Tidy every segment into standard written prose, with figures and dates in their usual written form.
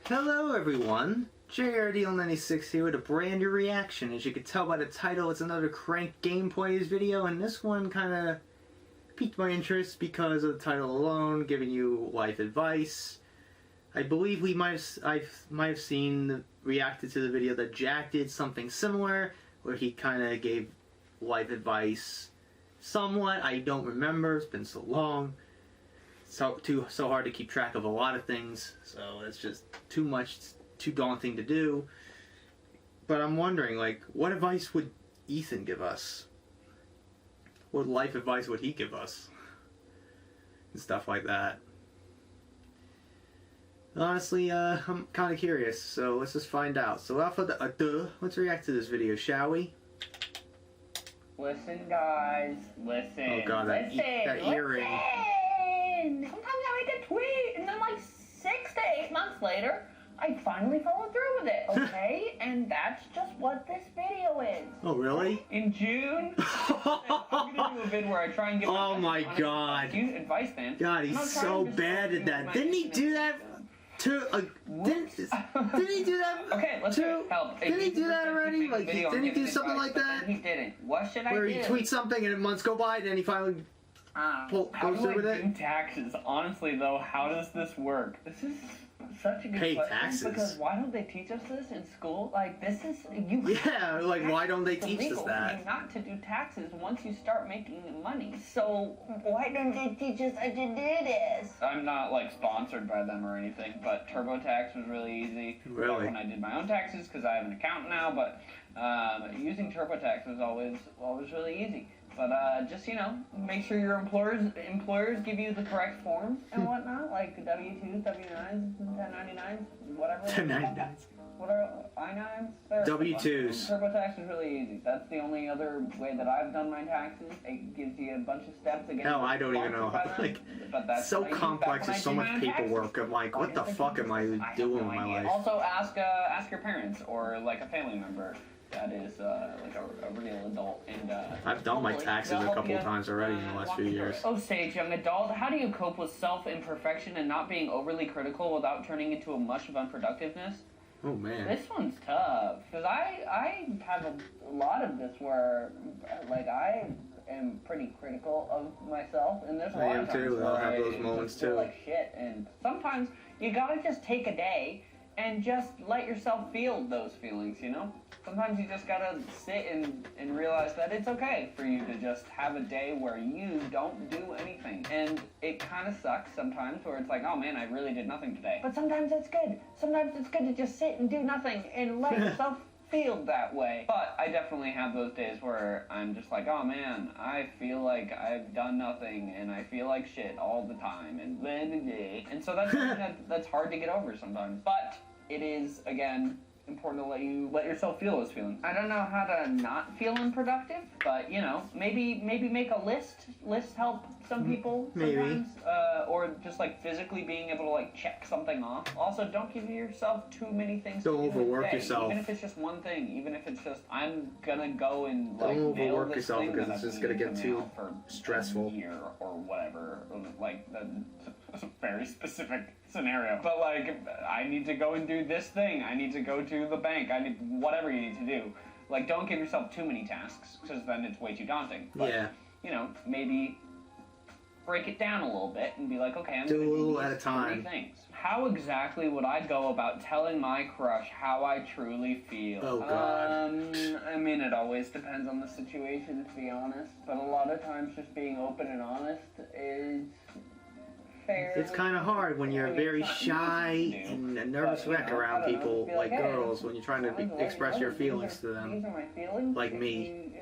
Hello everyone, JRDL96 here with a brand new reaction. As you can tell by the title, it's another Crank Gameplays video, and this one kind of piqued my interest because of the title alone, giving you life advice. I believe I might have seen reacted to the video that Jack did something similar, where he kind of gave life advice somewhat. I don't remember, it's been so long. So hard to keep track of a lot of things, so it's just too much, too daunting to do. But I'm wondering, like, what advice would Ethan give us? What life advice would he give us? And stuff like that. Honestly, I'm kind of curious, so let's just find out. So without further ado, let's react to this video, shall we? Listen, guys, listen. Oh god, that earring. Sometimes I make a tweet, and then like 6 to 8 months later, I finally follow through with it, okay? And that's just what this video is. Oh, really? In June, I'm gonna do a vid where I try and give oh my god. Advice, man. God, he's so bad at that. Didn't he do that to, didn't he do that? Okay, let's do help. Didn't he do that already? Like, didn't he do something like that? He didn't. What should I do? Where he tweets something and months go by, and then he finally how do I do taxes? Honestly, though, how does this work? This is such a good question. Taxes? Because why don't they teach us this in school? Like, this is Yeah, like, why don't they teach us that? Not to do taxes once you start making money. So why don't they teach us how to do this? I'm not like sponsored by them or anything, but TurboTax was really easy. Really? When I did my own taxes, because I have an accountant now, but using TurboTax was always really easy. But just, you know, make sure your employers give you the correct forms and whatnot, like W-2s, W-9s, 1099s, whatever. 1099s. What are I-9s? W-2s. TurboTax is really easy. That's the only other way that I've done my taxes. It gives you a bunch of steps again. No, I don't even know. Like, so complex, there's so much paperwork. I'm like, what the fuck am I doing with my life? Also, ask your parents or like a family member that is like a real adult, and I've done my taxes a couple of times already in the last few years. Oh, Sage, young adult, how do you cope with self-imperfection and not being overly critical without turning into a mush of unproductiveness? Oh man, this one's tough, because I have a lot of this where like I am pretty critical of myself, and there's a lot of times where I'll have those moments too. Like shit, and sometimes you gotta just take a day and just let yourself feel those feelings, you know? Sometimes you just gotta sit and realize that it's okay for you to just have a day where you don't do anything. And it kind of sucks sometimes where it's like, oh man, I really did nothing today. But sometimes it's good. Sometimes it's good to just sit and do nothing and let yourself feel that way. But I definitely have those days where I'm just like, oh man, I feel like I've done nothing and I feel like shit all the time and blah, blah, blah. And so that's something that's hard to get over sometimes. But it is, again, important to let yourself feel those feelings. I don't know how to not feel unproductive, but you know, maybe make a list. Lists help some people sometimes, or just like physically being able to like check something off. Also, don't give yourself too many things. Don't overwork today. yourself. Even if it's just one thing, even if it's just I'm gonna go and like don't nail overwork this yourself thing because it's just gonna get too stressful. Or whatever, like that's a very specific scenario. But like, I need to go and do this thing. I need to go to the bank. I need whatever you need to do. Like, don't give yourself too many tasks because then it's way too daunting. But, yeah. You know, maybe break it down a little bit and be like, okay, I'm do going a to little at a time. Things. How exactly would I go about telling my crush how I truly feel? Oh God. I mean, it always depends on the situation, to be honest. But a lot of times, just being open and honest is fair. It's kind of hard when you're very shy and a nervous wreck around people, like girls, when you're trying to express your feelings to them. These are my feelings. Like me.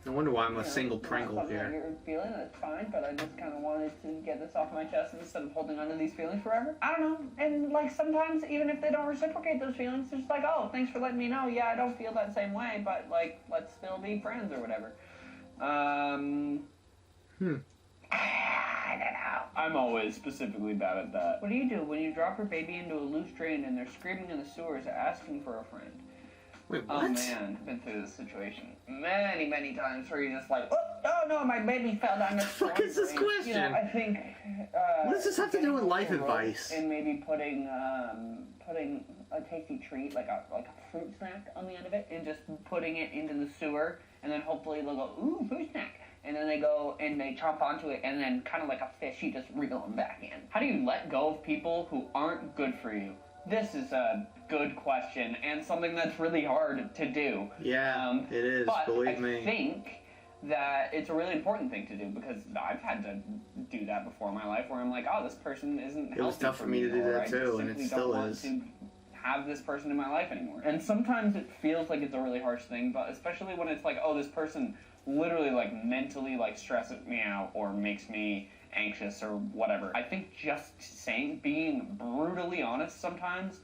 No wonder why I'm a single Pringle here. You're feeling, that's fine, but I just kind of wanted to get this off my chest instead of holding on to these feelings forever. I don't know, and like sometimes even if they don't reciprocate those feelings, it's just like, oh, thanks for letting me know. Yeah, I don't feel that same way, but like, let's still be friends or whatever. I don't know. I'm always specifically bad at that. What do you do when you drop your baby into a loose drain and they're screaming in the sewers asking for a friend? Wait, what? Oh man, I've been through this situation many, many times where you're just like, oh, no, my baby fell down the What the fuck is this question? You know, I think. What does this have to do with life advice? And maybe putting a tasty treat, like a fruit snack on the end of it, and just putting it into the sewer, and then hopefully they'll go, ooh, fruit snack. And then they go and they chomp onto it, and then kind of like a fish, you just reel them back in. How do you let go of people who aren't good for you? This is a good question, and something that's really hard to do. Yeah, it is, believe me. I think that it's a really important thing to do, because I've had to do that before in my life, where I'm like, oh, this person isn't healthy. It was tough for me to do that too, and it still is. Have this person in my life anymore. And sometimes it feels like it's a really harsh thing, but especially when it's like, oh, this person literally like mentally like stresses me out or makes me anxious or whatever. I think just being brutally honest sometimes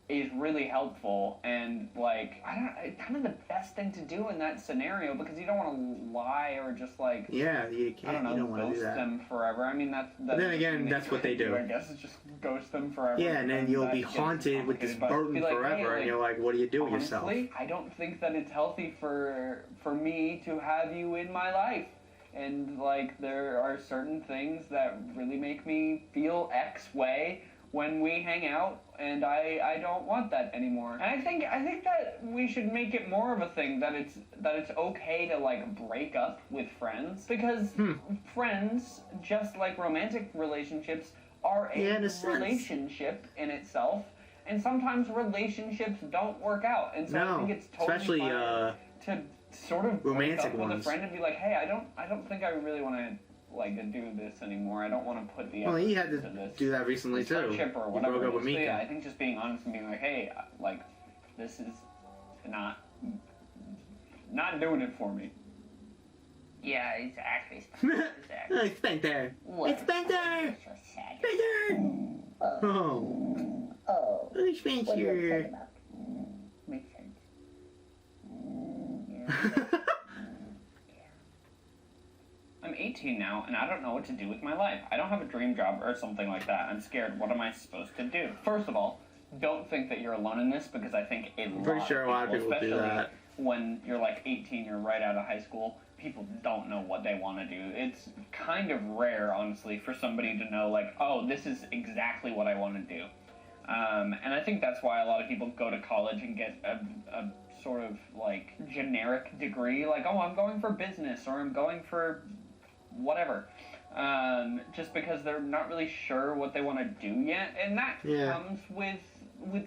is really helpful, and like it's kind of the best thing to do in that scenario, because you don't want to lie or just like you can't. I don't know, you don't want to do ghost that. them forever. I mean that's but then again, that's what they do. I guess it's just ghost them forever. Yeah, and then you'll be haunted with this burden forever, and you're like, what do you do with yourself? I don't think that it's healthy for me to have you in my life. And like there are certain things that really make me feel X way when we hang out, and I don't want that anymore. And I think that we should make it more of a thing that it's okay to like break up with friends, because friends, just like romantic relationships, are a relationship in itself, and sometimes relationships don't work out, and so I think it's totally fine to sort of romantic break up with a friend and be like, hey, I don't think I really want to like to do this anymore. I don't want to put the effort he had to this, do that recently too. Friendship or whatever. He broke up with Mika. Mika. I think just being honest and being like, hey, like this is not doing it for me. Yeah, exactly. It's bent there. It's bent there. Spencer. Oh, Spencer. Makes sense. Yeah. I'm 18 now, and I don't know what to do with my life. I don't have a dream job or something like that. I'm scared. What am I supposed to do? First of all, don't think that you're alone in this, because I think a lot of people do that. When you're like 18, you're right out of high school, people don't know what they want to do. It's kind of rare, honestly, for somebody to know, like, oh, this is exactly what I want to do. And I think that's why a lot of people go to college and get a sort of, like, generic degree, like, oh, I'm going for business, or I'm going for whatever, just because they're not really sure what they want to do yet, and that comes with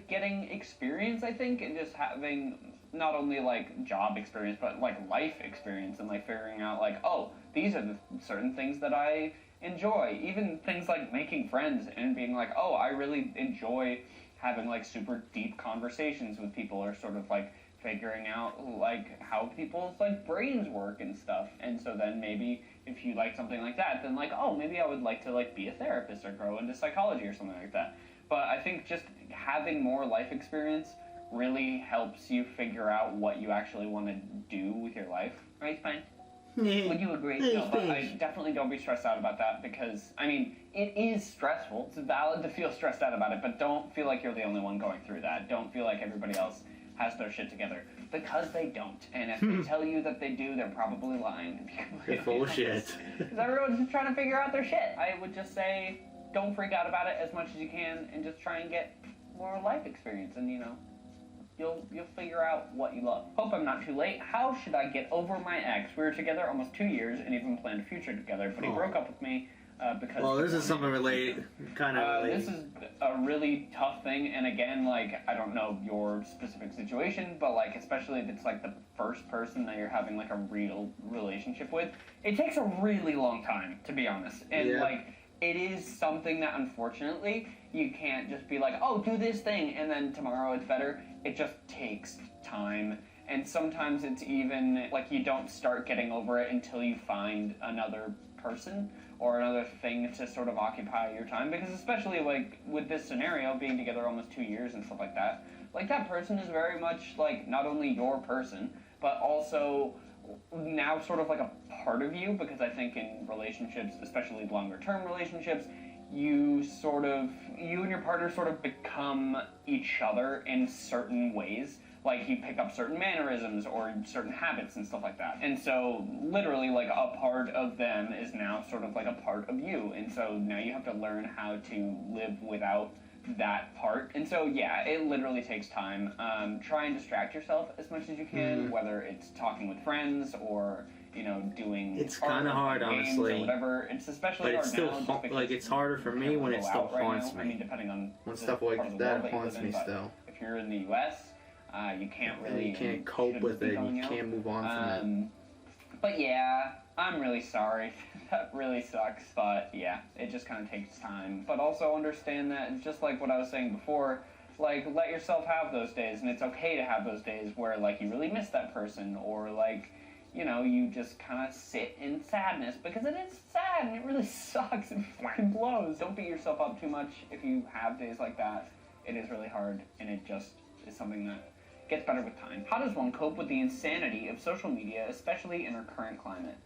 getting experience, I think, and just having not only like job experience, but like life experience, and like figuring out like, oh, these are the certain things that I enjoy, even things like making friends and being like, oh, I really enjoy having like super deep conversations with people, or sort of like figuring out like how people's like brains work and stuff. And so then maybe if you like something like that, then like, oh, maybe I would like to like be a therapist or grow into psychology or something like that. But I think just having more life experience really helps you figure out what you actually want to do with your life. Right, fine. Would you agree? No, but I definitely don't be stressed out about that, because, I mean, it is stressful. It's valid to feel stressed out about it, but don't feel like you're the only one going through that. Don't feel like everybody else has their shit together, because they don't. And if they tell you that they do, they're probably lying. They're full of shit. Because everyone's just trying to figure out their shit. I would just say, don't freak out about it as much as you can, and just try and get more life experience, and, you know, you'll figure out what you love. Hope I'm not too late. How should I get over my ex? We were together almost 2 years and even planned a future together, but he broke up with me because... Well, this is something related, kind of related. This is a really tough thing, and again, like, I don't know your specific situation, but, like, especially if it's, like, the first person that you're having, like, a real relationship with, it takes a really long time, to be honest. And, like, it is something that, unfortunately, you can't just be like, oh, do this thing, and then tomorrow it's better. It just takes time, and sometimes it's even, like, you don't start getting over it until you find another person or another thing to sort of occupy your time, because especially, like, with this scenario, being together almost 2 years and stuff like that person is very much, like, not only your person, but also now sort of like a part of you, because I think in relationships, especially longer-term relationships, you and your partner sort of become each other in certain ways. Like, you pick up certain mannerisms or certain habits and stuff like that. And so, literally, like, a part of them is now sort of like a part of you. And so now you have to learn how to live without that part. And so, yeah, it literally takes time. Try and distract yourself as much as you can, whether it's talking with friends or, you know, doing it's kind of hard, honestly, or whatever. It's especially but it's hard still now, like it's harder for me when it still haunts me. I mean, depending on when stuff like that haunts me still. If you're in the U.S., you can't really... You can't cope with it, you can't move on from it. But yeah, I'm really sorry. That really sucks. But yeah, it just kind of takes time. But also understand that, just like what I was saying before, like, let yourself have those days, and it's okay to have those days where, like, you really miss that person, or, like, you know, you just kind of sit in sadness, because it is sad, and it really sucks, and fucking blows. Don't beat yourself up too much if you have days like that. It is really hard, and it just is something that gets better with time. How does one cope with the insanity of social media, especially in our current climate?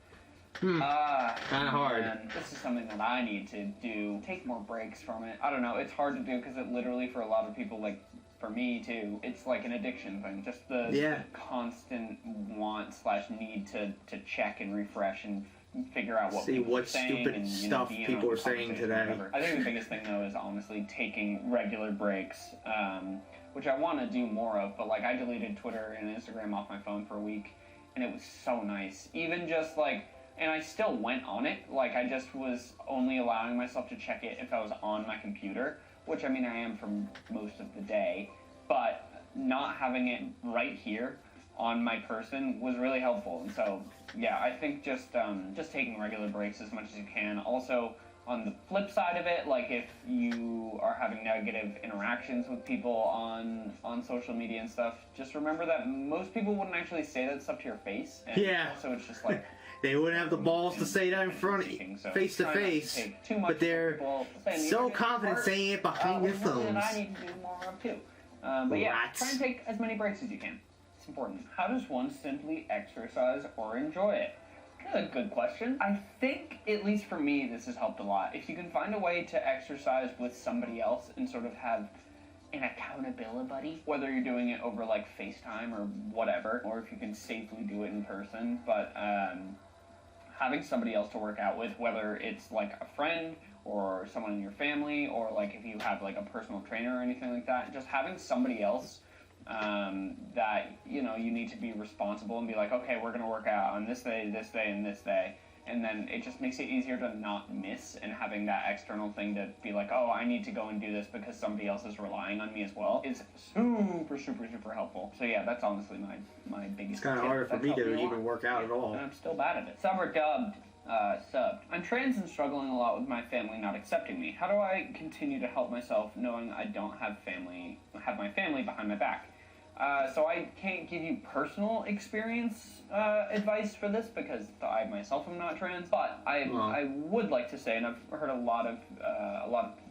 Kind of hard. This is something that I need to do. Take more breaks from it. I don't know. It's hard to do because it literally, for a lot of people, like for me too, it's like an addiction thing. Just the constant want/need to check and refresh and figure out what people are saying. See what stupid stuff people are saying today. I think the biggest thing though is honestly taking regular breaks. Which I want to do more of, but like I deleted Twitter and Instagram off my phone for a week, and it was so nice. Even just like, and I still went on it, like I just was only allowing myself to check it if I was on my computer, which I mean I am for most of the day, but not having it right here on my person was really helpful. And so yeah, I think just taking regular breaks as much as you can. Also, on the flip side of it, like if you are having negative interactions with people on social media and stuff, just remember that most people wouldn't actually say that stuff to your face. And so it's just like... They wouldn't have the balls to say that in front of you, face to face, but they're so confident saying it behind your phones. I need to do more of too. But yeah, try and take as many breaks as you can. It's important. How does one simply exercise or enjoy it? That's a good question. I think, at least for me, this has helped a lot. If you can find a way to exercise with somebody else and sort of have an accountability buddy, whether you're doing it over like FaceTime or whatever, or if you can safely do it in person, but having somebody else to work out with, whether it's like a friend or someone in your family, or like if you have like a personal trainer or anything like that, just having somebody else that, you know, you need to be responsible and be like, okay, we're going to work out on this day, and this day. And then it just makes it easier to not miss, and having that external thing to be like, oh, I need to go and do this because somebody else is relying on me as well, is super, super, super helpful. So yeah, that's honestly my biggest It's kind of harder for me to even work out at all. And I'm still bad at it. Sub or dubbed? Subbed. I'm trans and struggling a lot with my family not accepting me. How do I continue to help myself knowing I don't have my family behind my back? So I can't give you personal experience advice for this because I myself am not trans, but I would like to say, and I've heard a lot of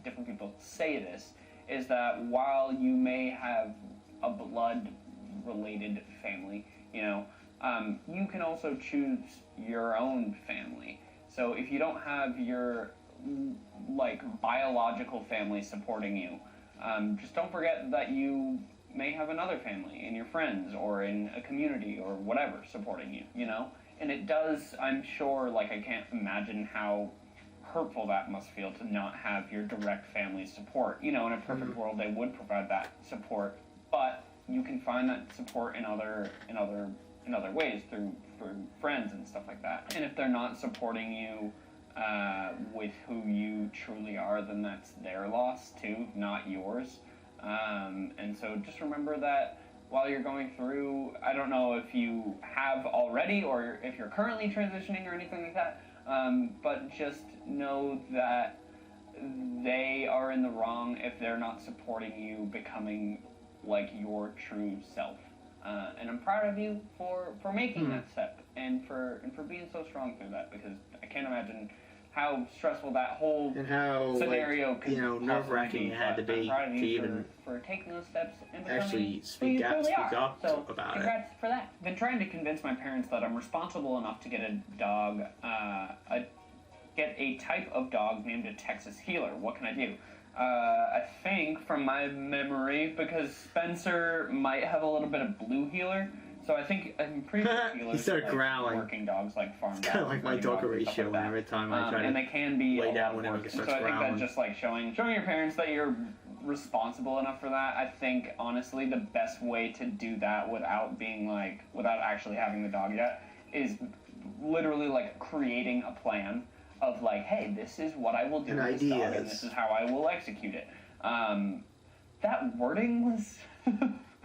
different people say this, is that while you may have a blood-related family, you know, you can also choose your own family. So if you don't have your like biological family supporting you, just don't forget that you may have another family in your friends or in a community or whatever supporting you, you know? And it does, I'm sure, like I can't imagine how hurtful that must feel to not have your direct family support. You know, in a perfect world they would provide that support, but you can find that support in other ways through friends and stuff like that. And if they're not supporting you with who you truly are, then that's their loss too, not yours. And so just remember that while you're going through, I don't know if you have already or if you're currently transitioning or anything like that, but just know that they are in the wrong if they're not supporting you becoming like your true self. And I'm proud of you for making that step and for being so strong through that, because I can't imagine how stressful that whole scenario could nerve-wracking it had to be to even for taking those steps and actually speak up so about congrats for that. I've been trying to convince my parents that I'm responsible enough to get a dog, get a type of dog named a Texas Healer. What can I do? I think, from my memory, because Spencer might have a little bit of Blue Healer, so I'm pretty sure healers He started like growling. Working dogs, like farm dogs. It's kind of like my dog Horatio. Like Every time I try and they can be lay a down lot when of he work. starts So I think growling. that's just like showing your parents that you're responsible enough for that. I think honestly the best way to do that without actually having the dog yet is literally like creating a plan of like, hey, this is what I will do with this dog and this is how I will execute it. That wording was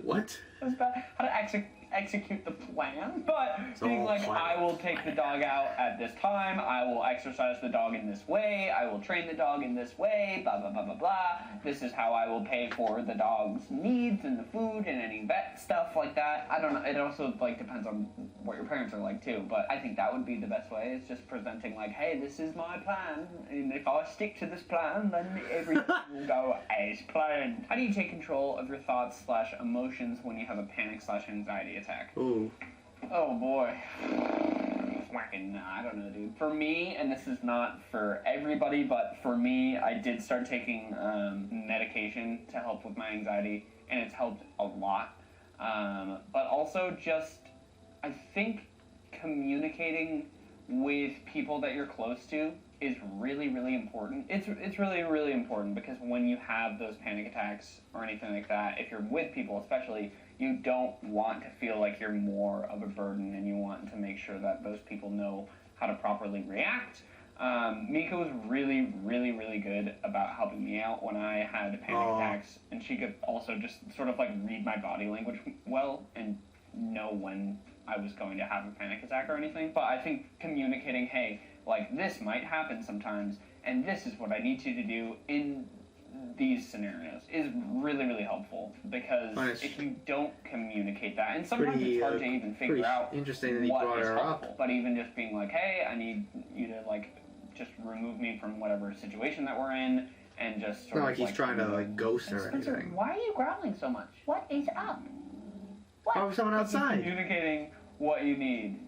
What? was bad. How to execute the plan, but being all like, plan. I will take the dog out at this time, I will exercise the dog in this way, I will train the dog in this way, blah blah blah blah blah. This is how I will pay for the dog's needs and the food and any vet stuff like that. I don't know. It also like depends on what your parents are like too, but I think that would be the best way. Is just presenting like, hey, this is my plan, and if I stick to this plan, then everything will go as planned. How do you take control of your thoughts / emotions when you have a panic / anxiety attack? Ooh. Oh boy. Fucking, I don't know, dude. For me, and this is not for everybody, but for me, I did start taking medication to help with my anxiety, and it's helped a lot. But also just, I think communicating with people that you're close to is really, really important. It's really, really important because when you have those panic attacks or anything like that, if you're with people especially, you don't want to feel like you're more of a burden, and you want to make sure that those people know how to properly react. Mika was really, really, really good about helping me out when I had panic attacks, and she could also just sort of like read my body language well and know when I was going to have a panic attack or anything. But I think communicating, hey, like this might happen sometimes, and this is what I need you to do in these scenarios is really, really helpful, because if you don't communicate that, and sometimes it's hard to even figure out interesting that you what brought is her helpful, up. but even just being like, hey, I need you to like just remove me from whatever situation that we're in, and just sort Not of like he's trying to like ghost her or Spencer, anything. why are you growling so much? What is up? What? Why was someone outside? Communicating what you need.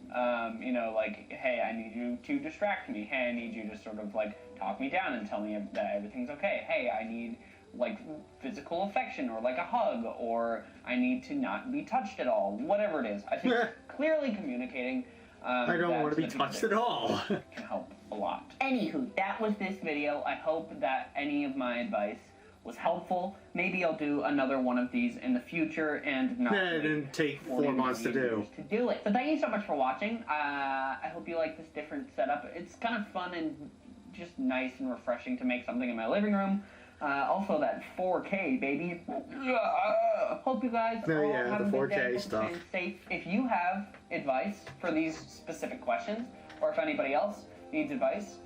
You know, like, hey, I need you to distract me. Hey, I need you to sort of like talk me down and tell me that everything's okay. Hey, I need like physical affection or like a hug, or I need to not be touched at all. Whatever it is, I think clearly communicating. I don't want to be touched at all. Can help a lot. Anywho, that was this video. I hope that any of my advice was helpful. Maybe I'll do another one of these in the future and not it didn't take 4 months to do. it. So thank you so much for watching. I hope you like this different setup. It's kind of fun and just nice and refreshing to make something in my living room. Also that 4K, baby. Hope you guys all have a good day. Stuff. Stay safe. If you have advice for these specific questions, or if anybody else needs advice,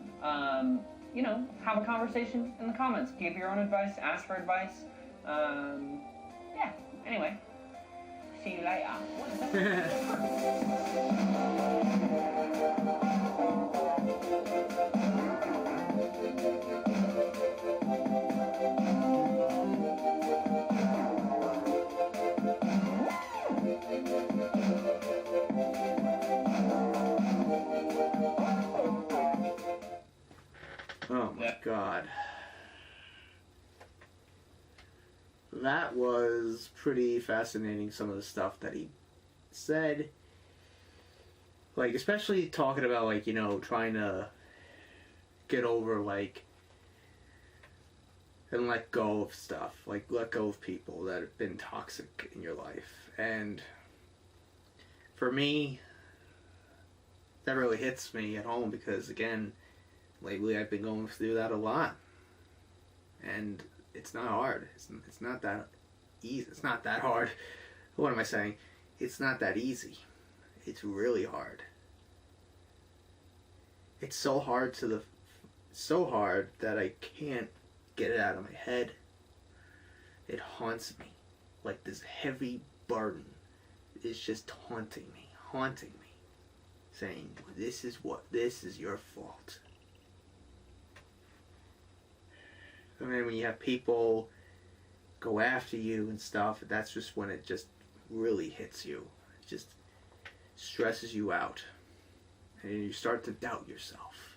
you know, have a conversation in the comments. Give your own advice, ask for advice. Yeah, anyway. See you later. Oh my god. That was pretty fascinating, some of the stuff that he said. Like, especially talking about, like, you know, trying to get over, like, and let go of stuff. Like, let go of people that have been toxic in your life. And for me, that really hits me at home because, again, lately I've been going through that a lot. And it's not hard. It's not that easy. It's not that hard. What am I saying? It's not that easy. It's really hard. It's so hard that I can't get it out of my head. It haunts me. Like this heavy burden is just haunting me. Saying, this is your fault. And then when you have people go after you and stuff, that's just when it just really hits you. It just stresses you out. And you start to doubt yourself.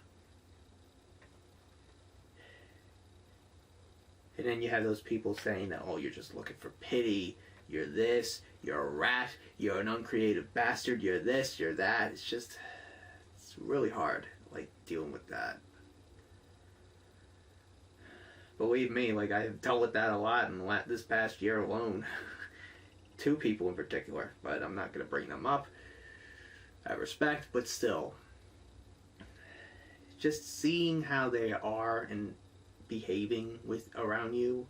And then you have those people saying that, oh, you're just looking for pity, you're this, you're a rat, you're an uncreative bastard, you're this, you're that. It's really hard, like, dealing with that. Believe me, like, I've dealt with that a lot in this past year alone. 2 people in particular, but I'm not going to bring them up. I have respect, but still. Just seeing how they are and behaving around you,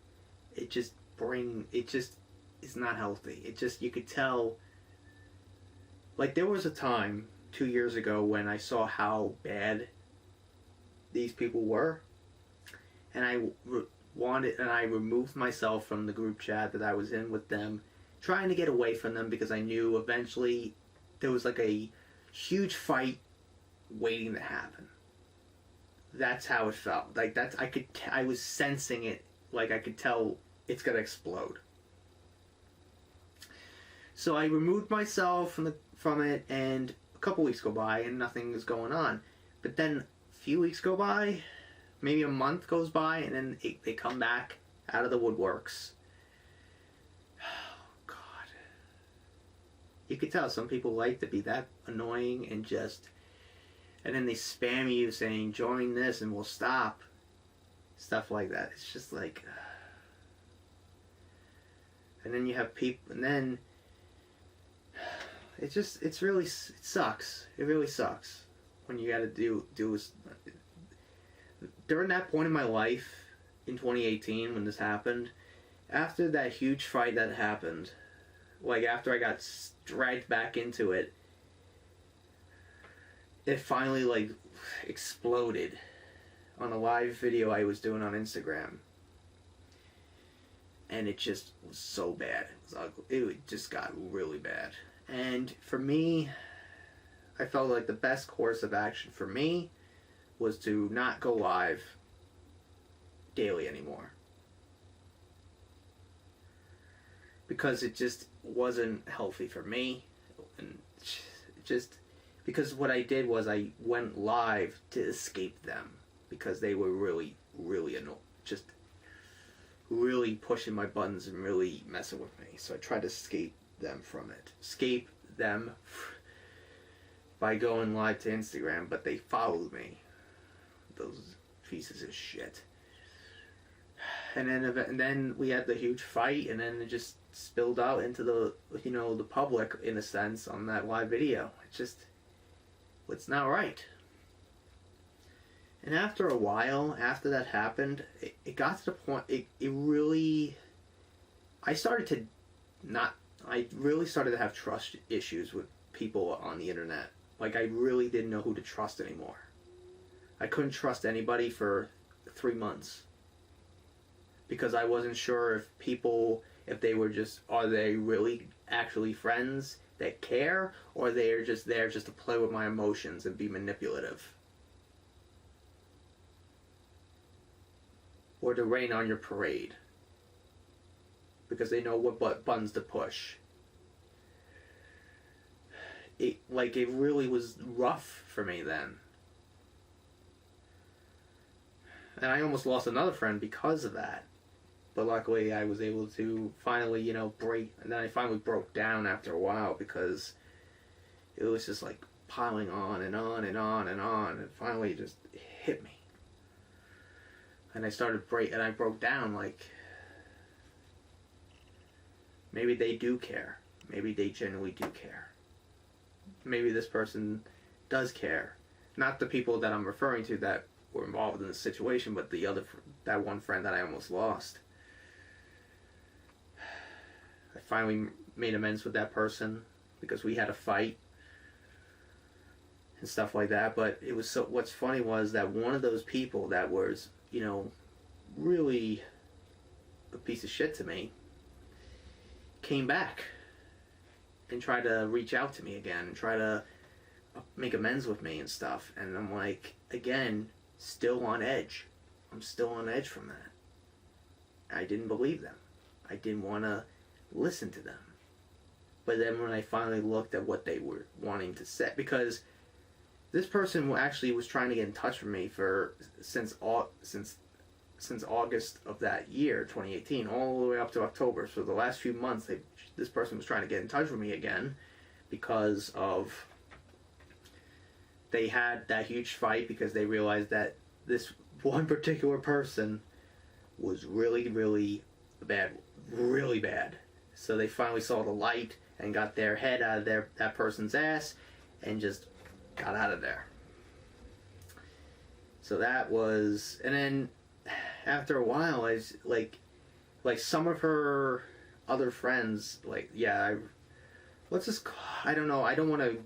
it's not healthy. You could tell, like, there was a time 2 years ago when I saw how bad these people were, and I removed myself from the group chat that I was in with them, trying to get away from them because I knew eventually there was like a huge fight waiting to happen. That's how it felt. Like, I was sensing it. Like, I could tell it's gonna explode. So I removed myself from it, and a couple weeks go by, and nothing is going on. But then a few weeks go by, maybe a month goes by, and then they come back out of the woodworks. Oh, God. You could tell some people like to be that annoying and then they spam you saying, join this and we'll stop. Stuff like that. It's just like... And then you have people... And then... It sucks. It really sucks. When you gotta do... During that point in my life, in 2018, when this happened, after that huge fight that happened, like, after I got dragged back into it, it finally, like, exploded on a live video I was doing on Instagram. And it just was so bad. It just got really bad. And for me, I felt like the best course of action for me was to not go live daily anymore. Because it just wasn't healthy for me. And because what I did was I went live to escape them. Because they were really, really annoying. Just really pushing my buttons and really messing with me. So I tried to escape them from it. Escape them by going live to Instagram. But they followed me. Those pieces of shit. And then we had the huge fight, and then it just spilled out into the public, in a sense, on that live video. It's not right. And after a while, after that happened, it got to the point, I really started to have trust issues with people on the internet. Like, I really didn't know who to trust anymore. I couldn't trust anybody for 3 months. Because I wasn't sure if they were are they really actually friends that care, or they're just there just to play with my emotions and be manipulative. Or to rain on your parade. Because they know what buttons to push. It really was rough for me then. And I almost lost another friend because of that. But luckily I was able to finally, break. And then I finally broke down after a while because it was just like piling on and on and on and on. And finally it just hit me. And I broke down, like, maybe they do care. Maybe they genuinely do care. Maybe this person does care. Not the people that I'm referring to that were involved in the situation, but that one friend that I almost lost. I finally made amends with that person because we had a fight and stuff like that. But what's funny was that one of those people that was, really a piece of shit to me, came back and tried to reach out to me again and try to make amends with me and stuff. And I'm like, again, still on edge. I'm still on edge from that. I didn't believe them. I didn't want to listen to them. But then when I finally looked at what they were wanting to say, because this person actually was trying to get in touch with me since since August of that year, 2018, all the way up to October. So the last few months, this person was trying to get in touch with me again because of they had that huge fight because they realized that this one particular person was really, really bad, really bad. So they finally saw the light and got their head out of that person's ass and just got out of there. So that was, and then after a while, I was like some of her other friends, I don't know, I don't want to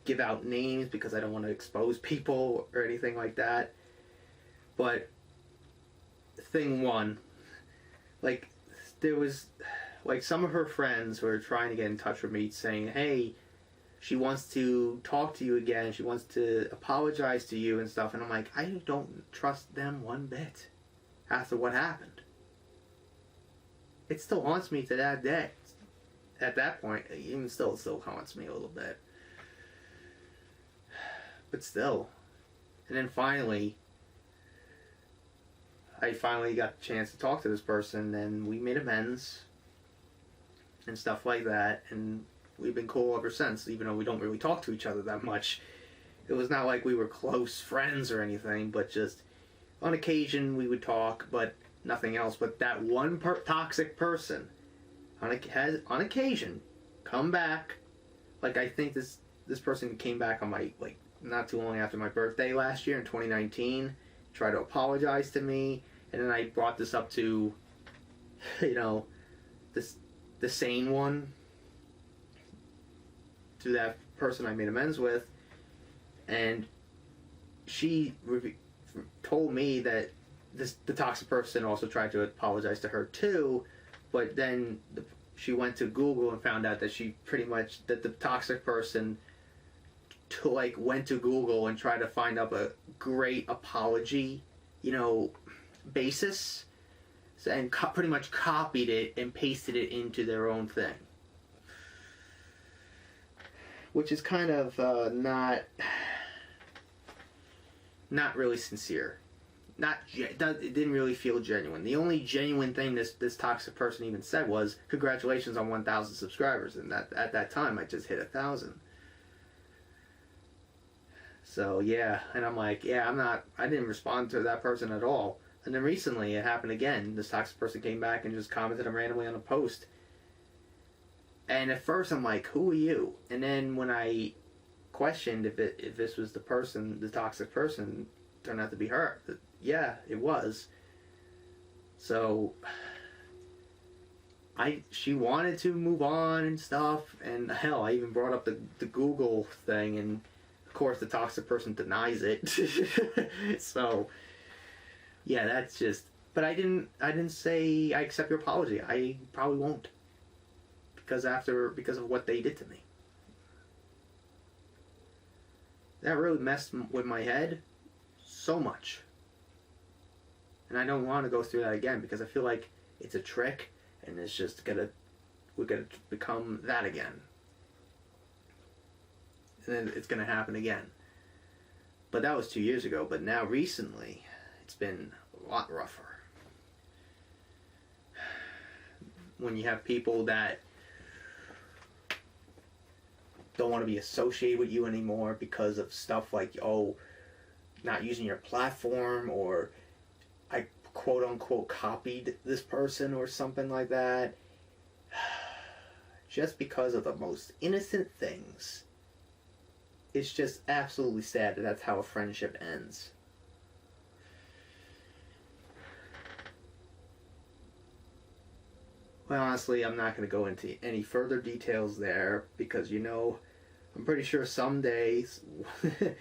give out names because I don't want to expose people or anything like that. But thing one, there was some of her friends were trying to get in touch with me saying, hey, she wants to talk to you again, she wants to apologize to you and stuff, and I'm like, I don't trust them one bit after what happened. It still haunts me to that day. At that point, even still, it still haunts me a little bit. But still. And then finally, I finally got the chance to talk to this person, and we made amends and stuff like that, and we've been cool ever since, even though we don't really talk to each other that much. It was not like we were close friends or anything, but just on occasion we would talk, but nothing else. But that one toxic person has on occasion come back. I think this person came back on my not too long after my birthday last year in 2019, tried to apologize to me, and then I brought this up to the sane one, to that person I made amends with, and she told me that the toxic person also tried to apologize to her too, but then she went to Google and found out that the toxic person went to Google and tried to find up a great apology, basis, and pretty much copied it and pasted it into their own thing. Which is kind of not really sincere. It didn't really feel genuine. The only genuine thing this toxic person even said was, congratulations on 1,000 subscribers. And at that time, I just hit 1,000. So, yeah. And I'm like, I didn't respond to that person at all. And then recently, it happened again. This toxic person came back and just commented randomly on a post. And at first I'm like, who are you? And then when I questioned if this was the toxic person, it turned out to be her. Yeah, it was. So she wanted to move on and stuff, and hell, I even brought up the Google thing, and of course the toxic person denies it. So yeah, that's just. But I didn't say I accept your apology. I probably won't. Because of what they did to me. That really messed with my head so much. And I don't want to go through that again because I feel like it's a trick and it's just we're gonna become that again. And then it's gonna happen again. But that was 2 years ago, but now recently it's been a lot rougher. When you have people that don't want to be associated with you anymore because of stuff like, not using your platform, or I quote unquote copied this person or something like that, just because of the most innocent things. It's just absolutely sad that that's how a friendship ends. Well, honestly, I'm not going to go into any further details there because I'm pretty sure someday the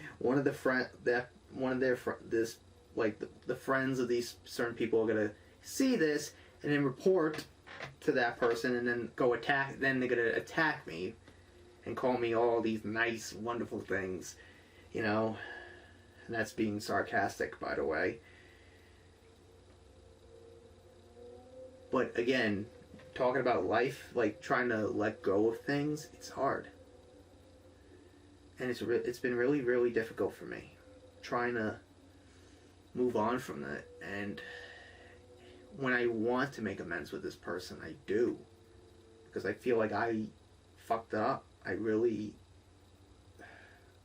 friends of these certain people are gonna see this and then report to that person and then then they're gonna attack me and call me all these nice, wonderful things, and that's being sarcastic, by the way. But again, talking about life, trying to let go of things, it's hard. And it's been really, really difficult for me trying to move on from that. And when I want to make amends with this person, I do. Because I feel like I fucked up. I really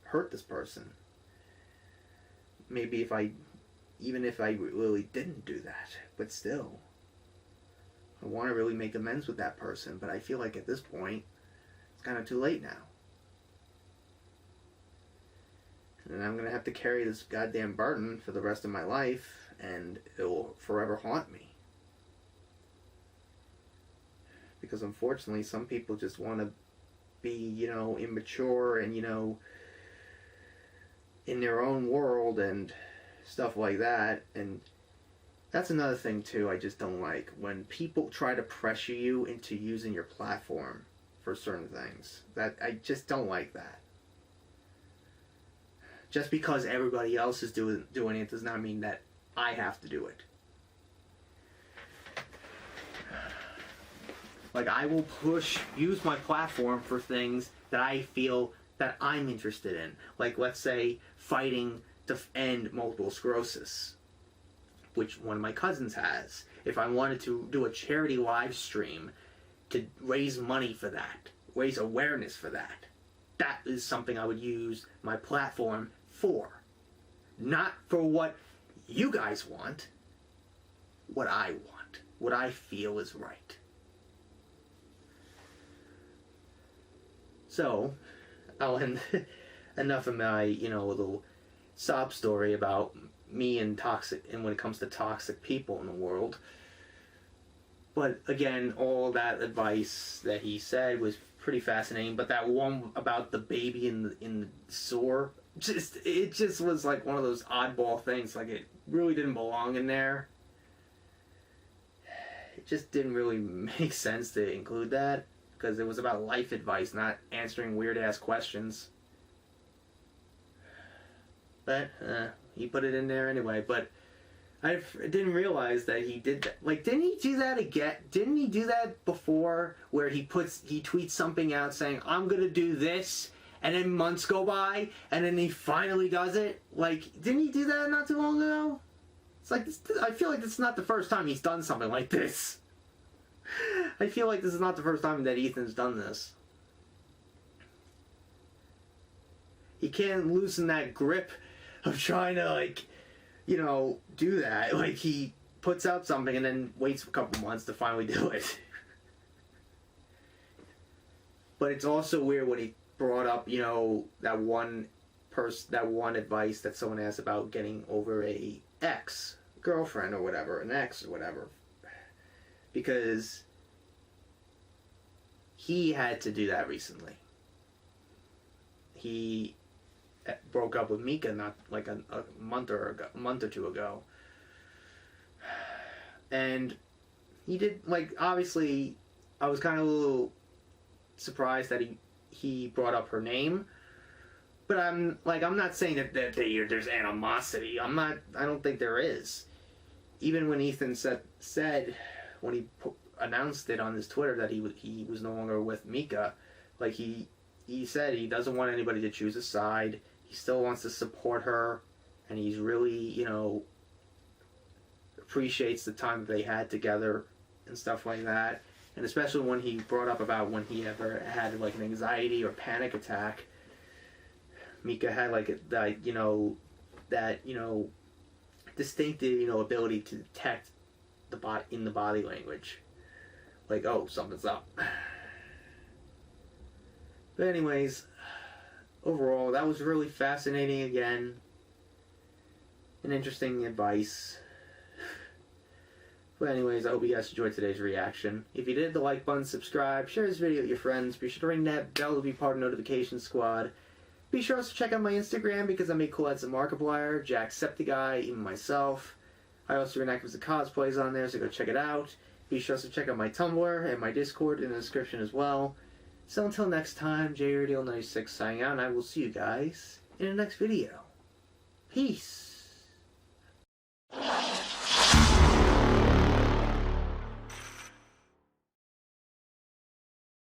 hurt this person. Maybe even if I really didn't do that, but still, I want to really make amends with that person, but I feel like at this point, it's kind of too late now. And I'm going to have to carry this goddamn burden for the rest of my life, and it will forever haunt me. Because unfortunately, some people just want to be, immature and, in their own world and stuff like that. And that's another thing too I just don't like, when people try to pressure you into using your platform for certain things. That I just don't like that. Just because everybody else is doing it does not mean that I have to do it. Like, I will use my platform for things that I feel that I'm interested in. Like, let's say, fighting to end multiple sclerosis, which one of my cousins has. If I wanted to do a charity live stream to raise money for that, raise awareness for that, that is something I would use my platform for. Not for what you guys want, what I want, what I feel is right. So, I'll end enough of my, little sob story about me and when it comes to toxic people in the world. But again, all that advice that he said was pretty fascinating. But that one about the baby in the sewer, it just was like one of those oddball things. Like, it really didn't belong in there. It just didn't really make sense to include that, because it was about life advice, not answering weird-ass questions. But, he put it in there anyway. But I didn't realize that he did that. Like, didn't he do that again? Didn't he do that before, where he tweets something out saying, I'm gonna do this, and then months go by, and then he finally does it? Like, didn't he do that not too long ago? It's like, I feel like this is not the first time he's done something like this. I feel like this is not the first time that Ethan's done this. He can't loosen that grip of trying to, do that. Like, he puts out something and then waits a couple months to finally do it. But it's also weird when he brought up, that one advice that someone asked about getting over a girlfriend or whatever, an ex or whatever. Because he had to do that recently. He broke up with Mika not like a month or two ago. And he did, obviously, I was kind of a little surprised that he brought up her name. But I'm not saying that there's animosity. I don't think there is. Even when Ethan said when he announced it on his Twitter that he was no longer with Mika, he said he doesn't want anybody to choose a side. He still wants to support her, and he's really, appreciates the time that they had together and stuff like that. And especially when he brought up about when he ever had an anxiety or panic attack, Mika had that distinctive ability to detect the body language, oh, something's up. But anyways, overall, that was really fascinating again. An interesting advice. But anyways, I hope you guys enjoyed today's reaction. If you did, the like button, subscribe, share this video with your friends. Be sure to ring that bell to be part of the notification squad. Be sure also to check out my Instagram, because I make cool ads at Markiplier, Jacksepticeye, even myself. I also reenact the cosplays on there, so go check it out. Be sure also to check out my Tumblr and my Discord in the description as well. So until next time, JRDL96 signing out, and I will see you guys in the next video. Peace!